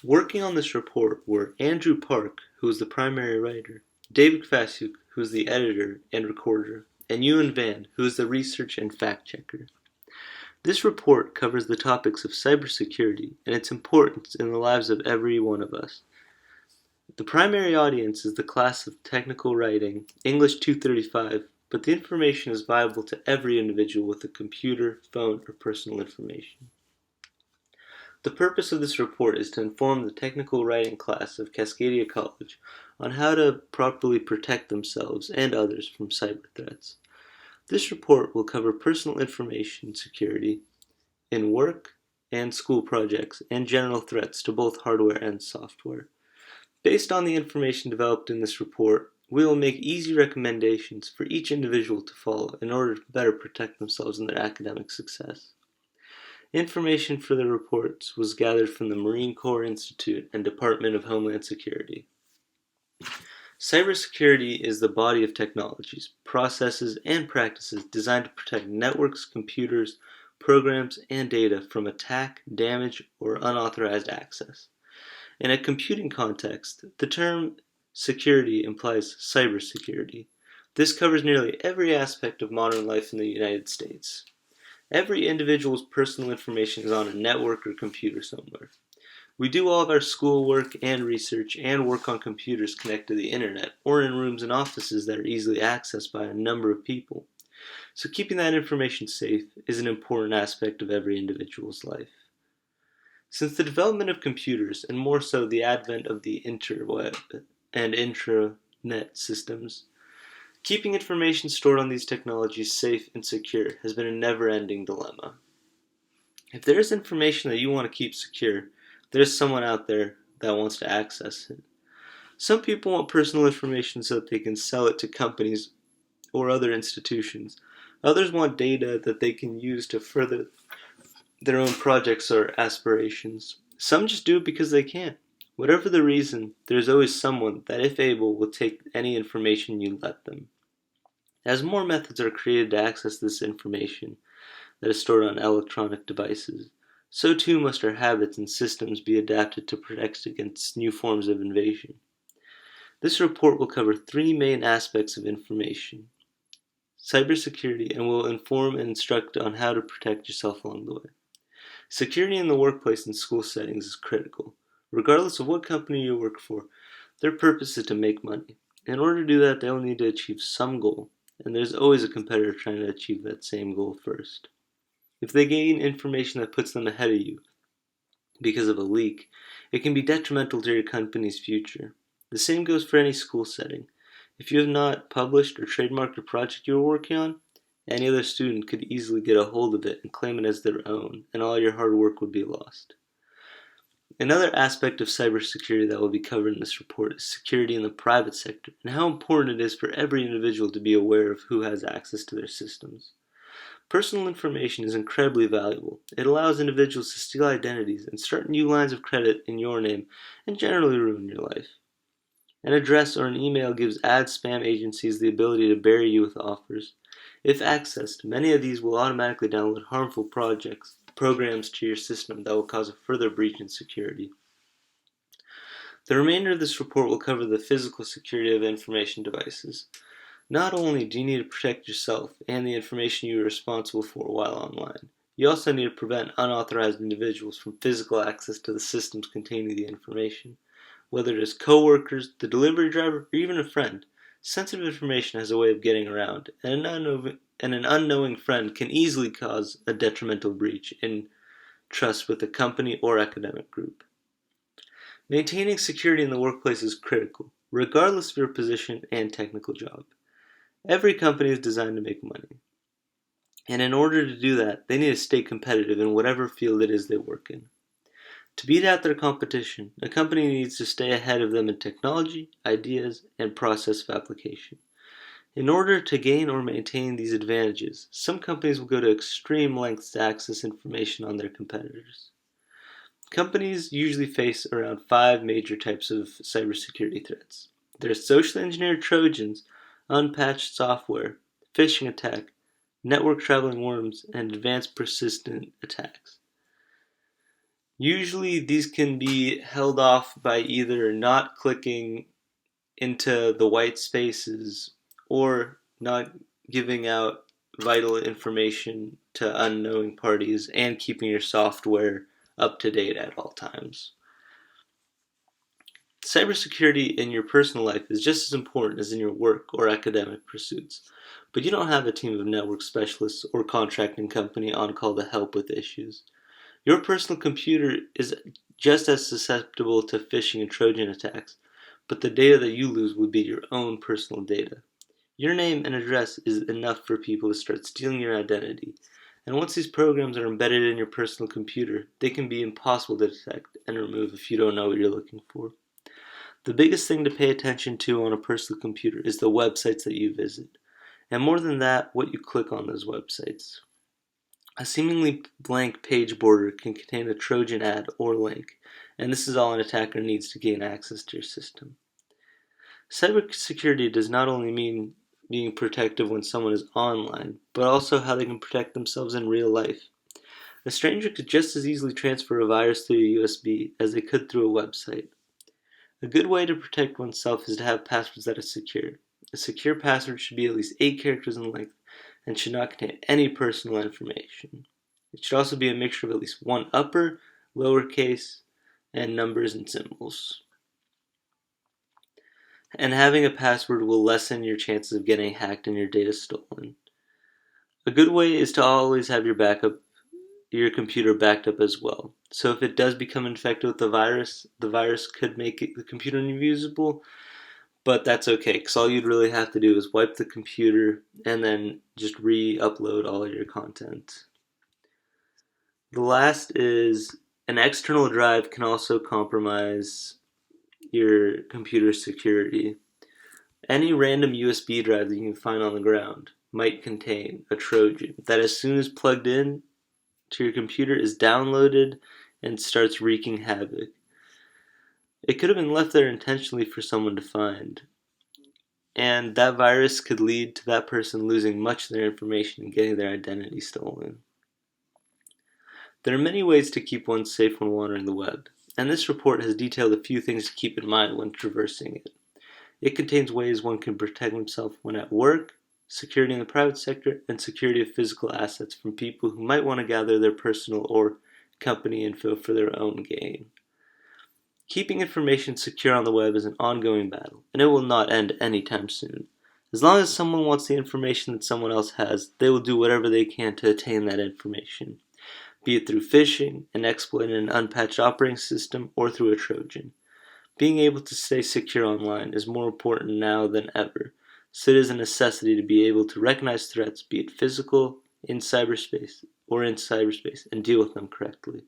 Working on this report were Andrew Park, who was the primary writer, David Kvasuk, who was the editor and recorder, and Ewan Van, who was the research and fact-checker. This report covers the topics of cybersecurity and its importance in the lives of every one of us. The primary audience is the class of technical writing, English 235, but the information is viable to every individual with a computer, phone, or personal information. The purpose of this report is to inform the technical writing class of Cascadia College on how to properly protect themselves and others from cyber threats. This report will cover personal information security in work and school projects and general threats to both hardware and software. Based on the information developed in this report, we will make easy recommendations for each individual to follow in order to better protect themselves and their academic success. Information for the reports was gathered from the Marine Corps Institute and Department of Homeland Security. Cybersecurity is the body of technologies, processes, and practices designed to protect networks, computers, programs, and data from attack, damage, or unauthorized access. In a computing context, the term security implies cybersecurity. This covers nearly every aspect of modern life in the United States. Every individual's personal information is on a network or computer somewhere. We do all of our schoolwork and research and work on computers connected to the internet or in rooms and offices that are easily accessed by a number of people. So keeping that information safe is an important aspect of every individual's life. Since the development of computers, and more so the advent of the interweb and intranet systems, keeping information stored on these technologies safe and secure has been a never-ending dilemma. If there is information that you want to keep secure, there's someone out there that wants to access it. Some people want personal information so that they can sell it to companies or other institutions. Others want data that they can use to further their own projects or aspirations. Some just do it because they can. Whatever the reason, there's always someone that, if able, will take any information you let them. As more methods are created to access this information that is stored on electronic devices, so too must our habits and systems be adapted to protect against new forms of invasion. This report will cover three main aspects of information: cybersecurity, and will inform and instruct on how to protect yourself along the way. Security in the workplace and school settings is critical. Regardless of what company you work for, their purpose is to make money. In order to do that, they'll need to achieve some goal, and there's always a competitor trying to achieve that same goal first. If they gain information that puts them ahead of you because of a leak, it can be detrimental to your company's future. The same goes for any school setting. If you have not published or trademarked a project you are working on, any other student could easily get a hold of it and claim it as their own, and all your hard work would be lost. Another aspect of cybersecurity that will be covered in this report is security in the private sector, and how important it is for every individual to be aware of who has access to their systems. Personal information is incredibly valuable. It allows individuals to steal identities and start new lines of credit in your name and generally ruin your life. An address or an email gives ad spam agencies the ability to bury you with offers. If accessed, many of these will automatically download harmful programs to your system that will cause a further breach in security. The remainder of this report will cover the physical security of information devices. Not only do you need to protect yourself and the information you are responsible for while online, you also need to prevent unauthorized individuals from physical access to the systems containing the information. Whether it is coworkers, the delivery driver, or even a friend, sensitive information has a way of getting around, and an unknowing friend can easily cause a detrimental breach in trust with a company or academic group. Maintaining security in the workplace is critical, regardless of your position and technical job. Every company is designed to make money, and in order to do that, they need to stay competitive in whatever field it is they work in. To beat out their competition, a company needs to stay ahead of them in technology, ideas, and process of application. In order to gain or maintain these advantages, some companies will go to extreme lengths to access information on their competitors. Companies usually face around 5 major types of cybersecurity threats. There are socially engineered Trojans, unpatched software, phishing attack, network traveling worms, and advanced persistent attacks. Usually these can be held off by either not clicking into the white spaces or not giving out vital information to unknowing parties and keeping your software up to date at all times. Cybersecurity in your personal life is just as important as in your work or academic pursuits, but you don't have a team of network specialists or contracting company on call to help with issues. Your personal computer is just as susceptible to phishing and Trojan attacks, but the data that you lose would be your own personal data. Your name and address is enough for people to start stealing your identity, and once these programs are embedded in your personal computer, they can be impossible to detect and remove if you don't know what you're looking for. The biggest thing to pay attention to on a personal computer is the websites that you visit, and more than that, what you click on those websites. A seemingly blank page border can contain a Trojan ad or link, and this is all an attacker needs to gain access to your system. Cybersecurity does not only mean being protective when someone is online, but also how they can protect themselves in real life. A stranger could just as easily transfer a virus through a USB as they could through a website. A good way to protect oneself is to have passwords that are secure. A secure password should be at least 8 characters in length and should not contain any personal information. It should also be a mixture of at least one upper, lowercase, and numbers and symbols. And having a password will lessen your chances of getting hacked and your data stolen. A good way is to always have your computer backed up as well. So if it does become infected with the virus could make the computer unusable, but that's okay, because all you'd really have to do is wipe the computer and then just re-upload all of your content. The last is an external drive can also compromise your computer security. Any random USB drive that you can find on the ground might contain a Trojan that as soon as plugged in to your computer is downloaded and starts wreaking havoc. It could have been left there intentionally for someone to find, and that virus could lead to that person losing much of their information and getting their identity stolen. There are many ways to keep one safe when wandering the web, and this report has detailed a few things to keep in mind when traversing it. It contains ways one can protect himself when at work, security in the private sector, and security of physical assets from people who might want to gather their personal or company info for their own gain. Keeping information secure on the web is an ongoing battle, and it will not end anytime soon. As long as someone wants the information that someone else has, they will do whatever they can to attain that information, be it through phishing, an exploit in an unpatched operating system, or through a Trojan. Being able to stay secure online is more important now than ever, so it is a necessity to be able to recognize threats, be it physical, in cyberspace, and deal with them correctly.